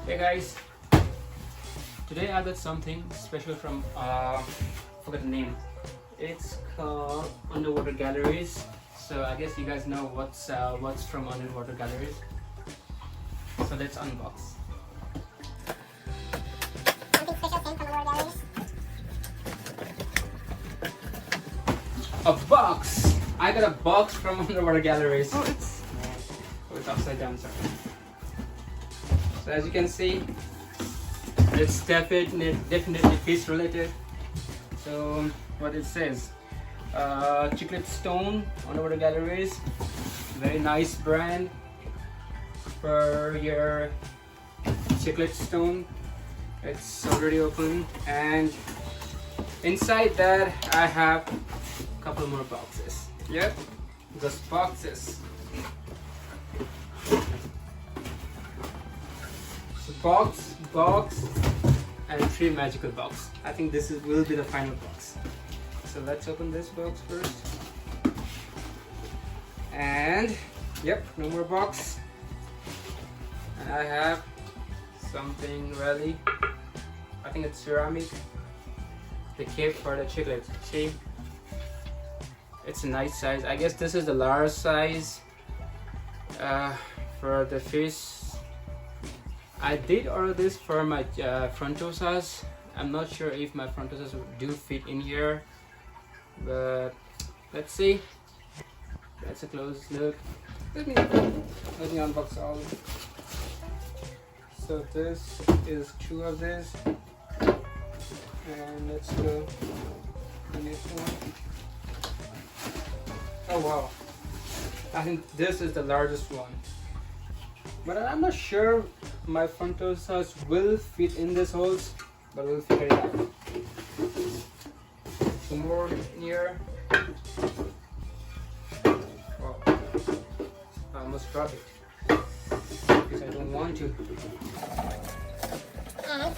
Hey guys, today I got something special from forgot the name. It's called underwater galleries. So I guess you guys know what's from underwater galleries. So let's unbox. Something special came from underwater galleries. A box. I got a box from underwater galleries. Oh, it's It's upside down, sorry. So as you can see, it's definitely fish related. So what it says, Chiclet Stone underwater galleries, very nice brand for your Chiclet Stone. It's already open, and inside that I have a couple more boxes. Yep, just boxes. Box, and 3 magical box. I think this will be the final box. So let's open this box first. And yep, no more box. And I have something really, I think it's ceramic. The cape for the chiclet. See, it's a nice size. I guess this is the large size for the fish. I did order this for my Frontosas. I'm not sure if my Frontosas do fit in here, but let's see. That's a close look. Let me unbox all. So this is 2 of this, and let's go the next one. Oh wow! I think this is the largest one, but I'm not sure my Frontosas will fit in this holes, but we'll figure it out. Some more in here. Oh, I almost dropped it because I don't want to. And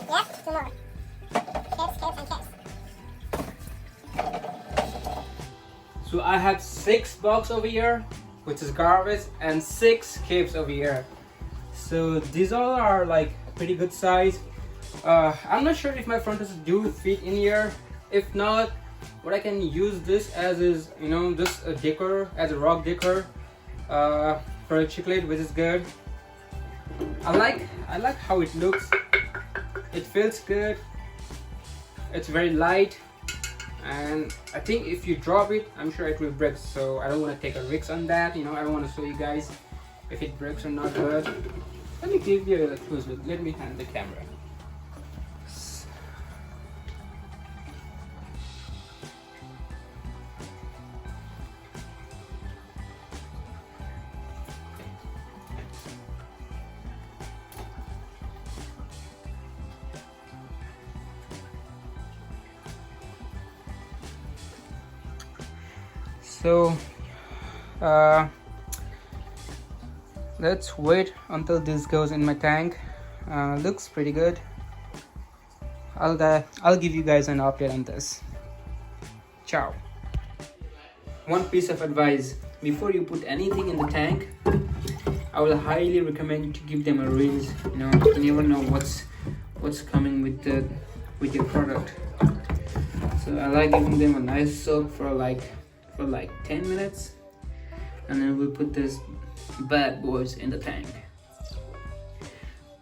yes, 2 more. Caps, and caps. So I have 6 box over here, which is garbage, and 6 capes over here. So these all are like pretty good size. I'm not sure if my Frontosas do fit in here. If not, what I can use this as is, you know, just a decor, as a rock decor for a chiclet, which is good. I like how it looks. It feels good. It's very light, and I think if you drop it, I'm sure it will break. So I don't want to take a risk on that. You know, I don't want to show you guys if it breaks or not. Good. Let me give you a close look. Let me hand the camera. So let's wait until this goes in my tank. Looks pretty good. I'll give you guys an update on this. Ciao. One piece of advice: before you put anything in the tank, I will highly recommend you to give them a rinse. You know, you never know what's coming with your product. So I like giving them a nice soak for like 10 minutes, and then we'll put this bad boys in the tank.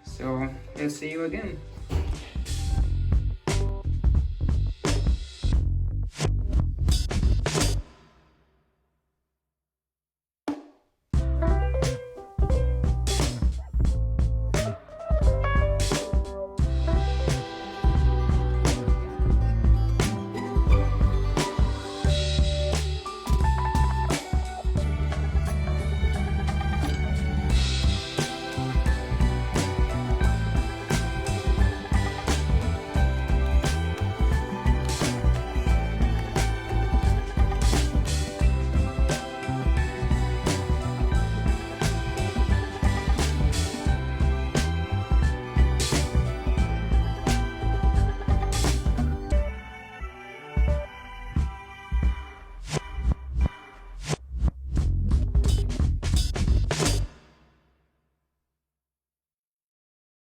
So let's see you again.